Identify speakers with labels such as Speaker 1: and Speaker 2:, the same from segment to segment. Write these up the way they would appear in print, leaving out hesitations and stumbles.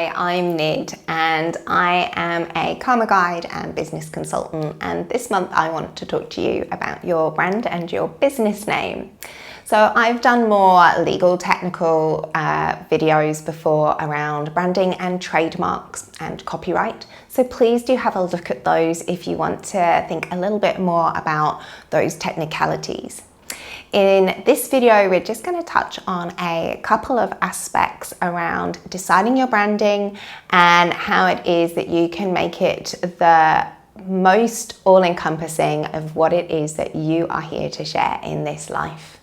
Speaker 1: Hi, I'm Nid and I am a karma guide and business consultant, and this month I want to talk to you about your brand and your business name. So I've done more legal technical videos before around branding and trademarks and copyright, so please do have a look at those if you want to think a little bit more about those technicalities. In this video, we're just going to touch on a couple of aspects around deciding your branding and how it is that you can make it the most all-encompassing of what it is that you are here to share in this life.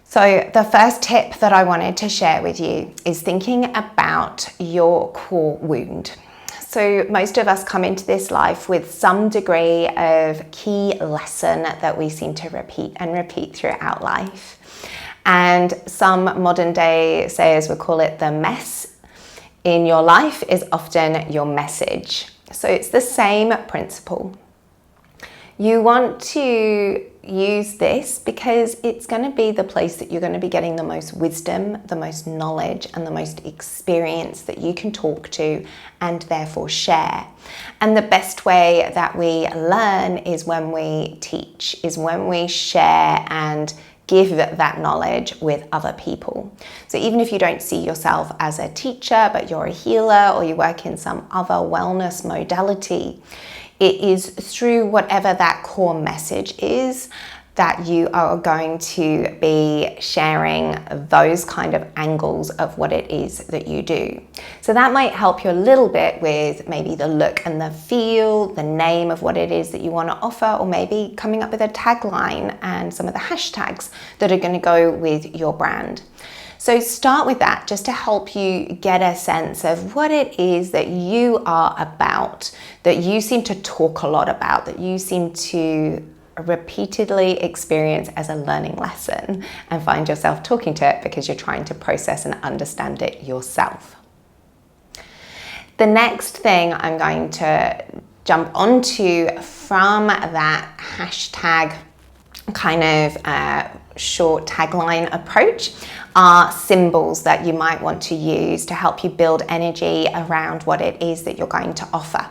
Speaker 1: So the first tip that I wanted to share with you is thinking about your core wound. So most of us come into this life with some degree of key lesson that we seem to repeat and repeat throughout life. And some modern day sayers would call it the mess in your life is often your message. So it's the same principle. You want to use this because it's going to be the place that you're going to be getting the most wisdom, the most knowledge, and the most experience that you can talk to and therefore share. And the best way that we learn is when we teach, is when we share and give that knowledge with other people. So even if you don't see yourself as a teacher, but you're a healer or you work in some other wellness modality, it is through whatever that core message is that you are going to be sharing those kind of angles of what it is that you do. So that might help you a little bit with maybe the look and the feel, the name of what it is that you want to offer, or maybe coming up with a tagline and some of the hashtags that are going to go with your brand. So start with that just to help you get a sense of what it is that you are about, that you seem to talk a lot about, that you seem to repeatedly experience as a learning lesson and find yourself talking to it because you're trying to process and understand it yourself. The next thing I'm going to jump onto from that hashtag kind of short tagline approach are symbols that you might want to use to help you build energy around what it is that you're going to offer.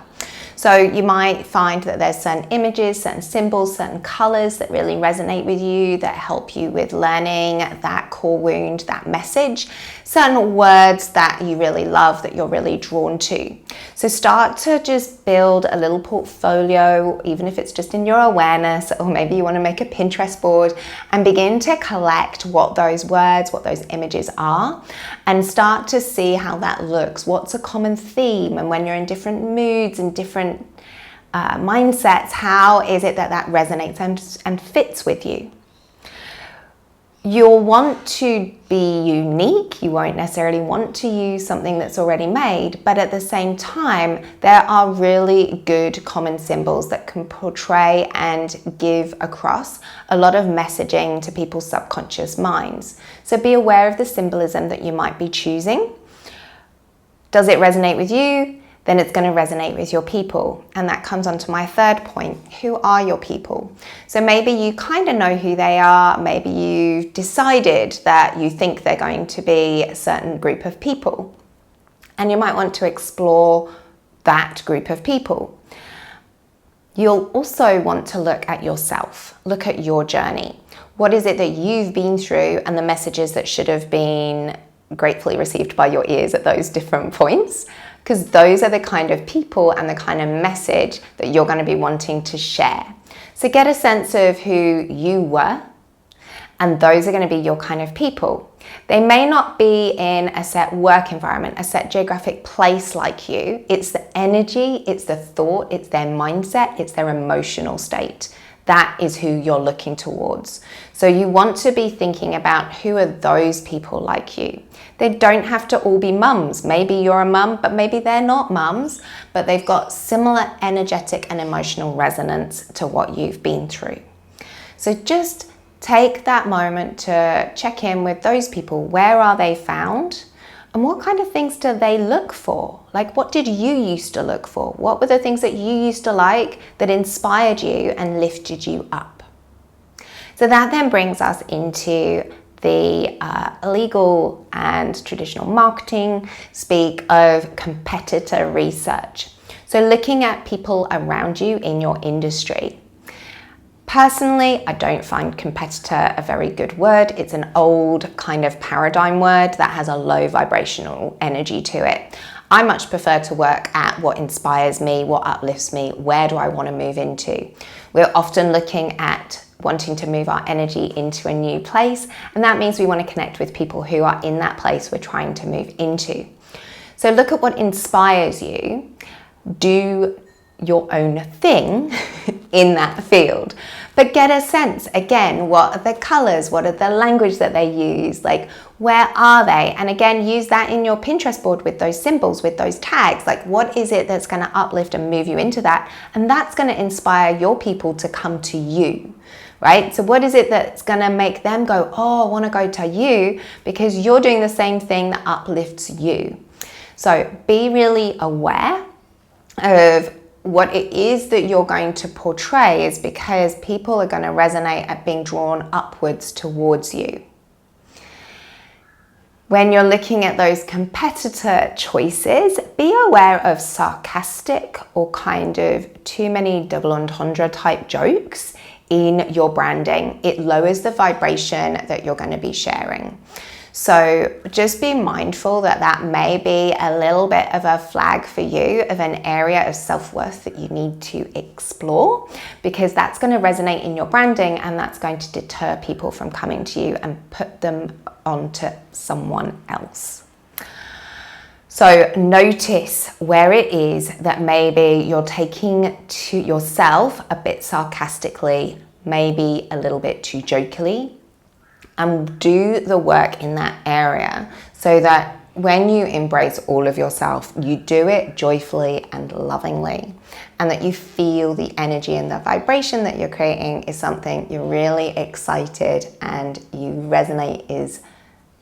Speaker 1: So you might find that there's certain images, certain symbols, certain colors that really resonate with you, that help you with learning that core wound, that message, certain words that you really love, that you're really drawn to. So start to just build a little portfolio, even if it's just in your awareness, or maybe you want to make a Pinterest board, and begin to collect what those words, what those images are, and start to see how that looks. What's a common theme? And when you're in different moods and different mindsets, how is it that that resonates and fits with you? You'll want to be unique. You won't necessarily want to use something that's already made, but at the same time, there are really good common symbols that can portray and give across a lot of messaging to people's subconscious minds. So be aware of the symbolism that you might be choosing. Does it resonate with you? Then it's going to resonate with your people. And that comes on to my third point. Who are your people? So maybe you kind of know who they are. Maybe you've decided that you think they're going to be a certain group of people. And you might want to explore that group of people. You'll also want to look at yourself, look at your journey. What is it that you've been through and the messages that should have been gratefully received by your ears at those different points? Because those are the kind of people and the kind of message that you're going to be wanting to share. So get a sense of who you were, and those are going to be your kind of people. They may not be in a set work environment, a set geographic place like you. It's the energy, it's the thought, it's their mindset, it's their emotional state. That is who you're looking towards. So you want to be thinking about who are those people like you. They don't have to all be mums. Maybe you're a mum, but maybe they're not mums, but they've got similar energetic and emotional resonance to what you've been through. So just take that moment to check in with those people. Where are they found? And what kind of things do they look for? Like, what did you used to look for? What were the things that you used to like that inspired you and lifted you up? So that then brings us into the legal and traditional marketing speak of competitor research. So looking at people around you in your industry. Personally, I don't find competitor a very good word. It's an old kind of paradigm word that has a low vibrational energy to it. I much prefer to work at what inspires me, what uplifts me, where do I want to move into. We're often looking at wanting to move our energy into a new place, and that means we want to connect with people who are in that place we're trying to move into. So look at what inspires you, do your own thing in that field, but get a sense, again, what are the colors, what are the language that they use, like where are they? And again, use that in your Pinterest board with those symbols, with those tags, like what is it that's going to uplift and move you into that? And that's going to inspire your people to come to you, right? So what is it that's going to make them go, oh, I want to go to you, because you're doing the same thing that uplifts you. So be really aware of what it is that you're going to portray, is because people are going to resonate at being drawn upwards towards you. When you're looking at those competitor choices, be aware of sarcastic or kind of too many double entendre type jokes in your branding. It lowers the vibration that you're going to be sharing. So just be mindful that that may be a little bit of a flag for you of an area of self-worth that you need to explore, because that's going to resonate in your branding and that's going to deter people from coming to you and put them onto someone else. So notice where it is that maybe you're taking to yourself a bit sarcastically, maybe a little bit too jokily, and do the work in that area so that when you embrace all of yourself, you do it joyfully and lovingly, and that you feel the energy and the vibration that you're creating is something you're really excited and you resonate, is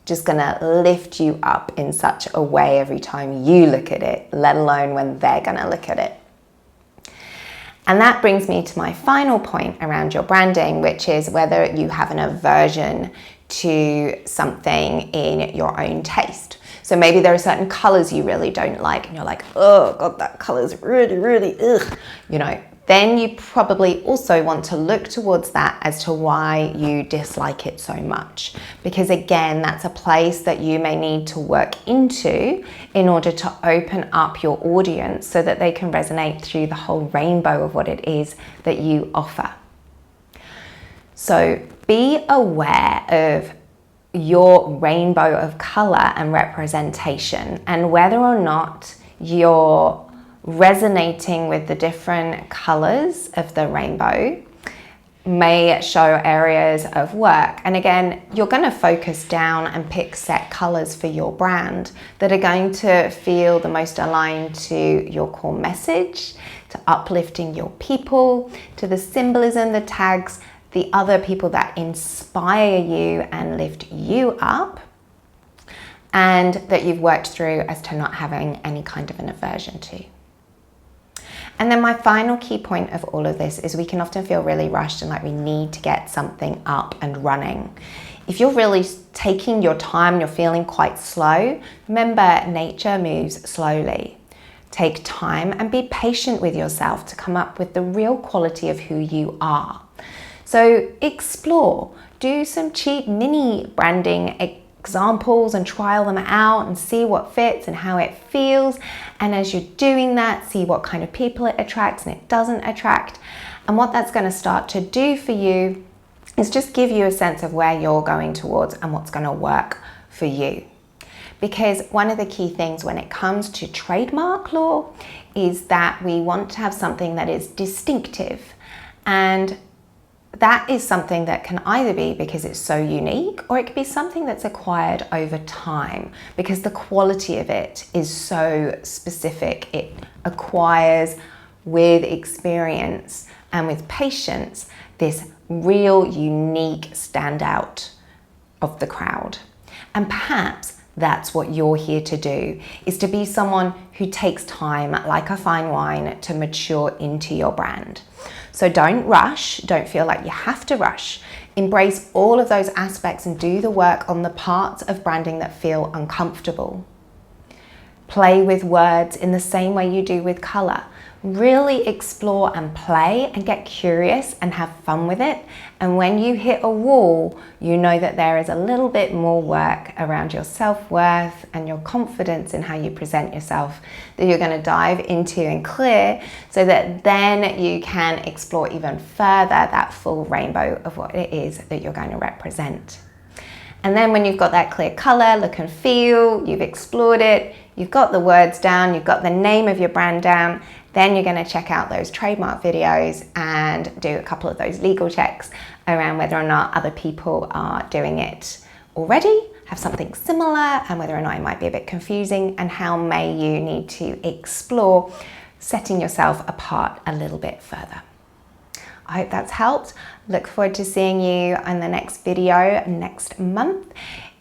Speaker 1: just gonna lift you up in such a way every time you look at it, let alone when they're gonna look at it. And that brings me to my final point around your branding, which is whether you have an aversion to something in your own taste. So maybe there are certain colors you really don't like and you're like, oh God, that color is really, really, ugh, you know. Then you probably also want to look towards that as to why you dislike it so much. Because again, that's a place that you may need to work into in order to open up your audience so that they can resonate through the whole rainbow of what it is that you offer. So be aware of your rainbow of color and representation, and whether or not you're resonating with the different colors of the rainbow may show areas of work. And again, you're going to focus down and pick set colors for your brand that are going to feel the most aligned to your core message, to uplifting your people, to the symbolism, the tags, the other people that inspire you and lift you up, and that you've worked through as to not having any kind of an aversion to. And then my final key point of all of this is we can often feel really rushed and like we need to get something up and running. If you're really taking your time, you're feeling quite slow, remember nature moves slowly. Take time and be patient with yourself to come up with the real quality of who you are. So explore, do some cheap mini branding examples and trial them out and see what fits and how it feels. And as you're doing that, see what kind of people it attracts and it doesn't attract. And what that's going to start to do for you is just give you a sense of where you're going towards and what's going to work for you. Because one of the key things when it comes to trademark law is that we want to have something that is distinctive, and that is something that can either be because it's so unique, or it could be something that's acquired over time because the quality of it is so specific. It acquires with experience and with patience this real unique standout of the crowd. And perhaps that's what you're here to do, is to be someone who takes time, like a fine wine, to mature into your brand. So don't rush, don't feel like you have to rush. Embrace all of those aspects and do the work on the parts of branding that feel uncomfortable. Play with words in the same way you do with color. Really explore and play and get curious and have fun with it. And when you hit a wall, you know that there is a little bit more work around your self-worth and your confidence in how you present yourself that you're going to dive into and clear, so that then you can explore even further that full rainbow of what it is that you're going to represent. And then when you've got that clear color, look and feel, you've explored it, you've got the words down, you've got the name of your brand down, then you're going to check out those trademark videos and do a couple of those legal checks around whether or not other people are doing it already, have something similar, and whether or not it might be a bit confusing, and how may you need to explore setting yourself apart a little bit further. I hope that's helped. Look forward to seeing you in the next video next month.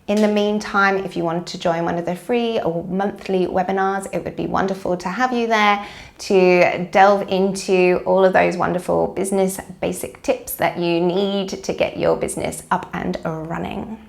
Speaker 1: In the meantime, if you wanted to join one of the free or monthly webinars, it would be wonderful to have you there to delve into all of those wonderful business basic tips that you need to get your business up and running.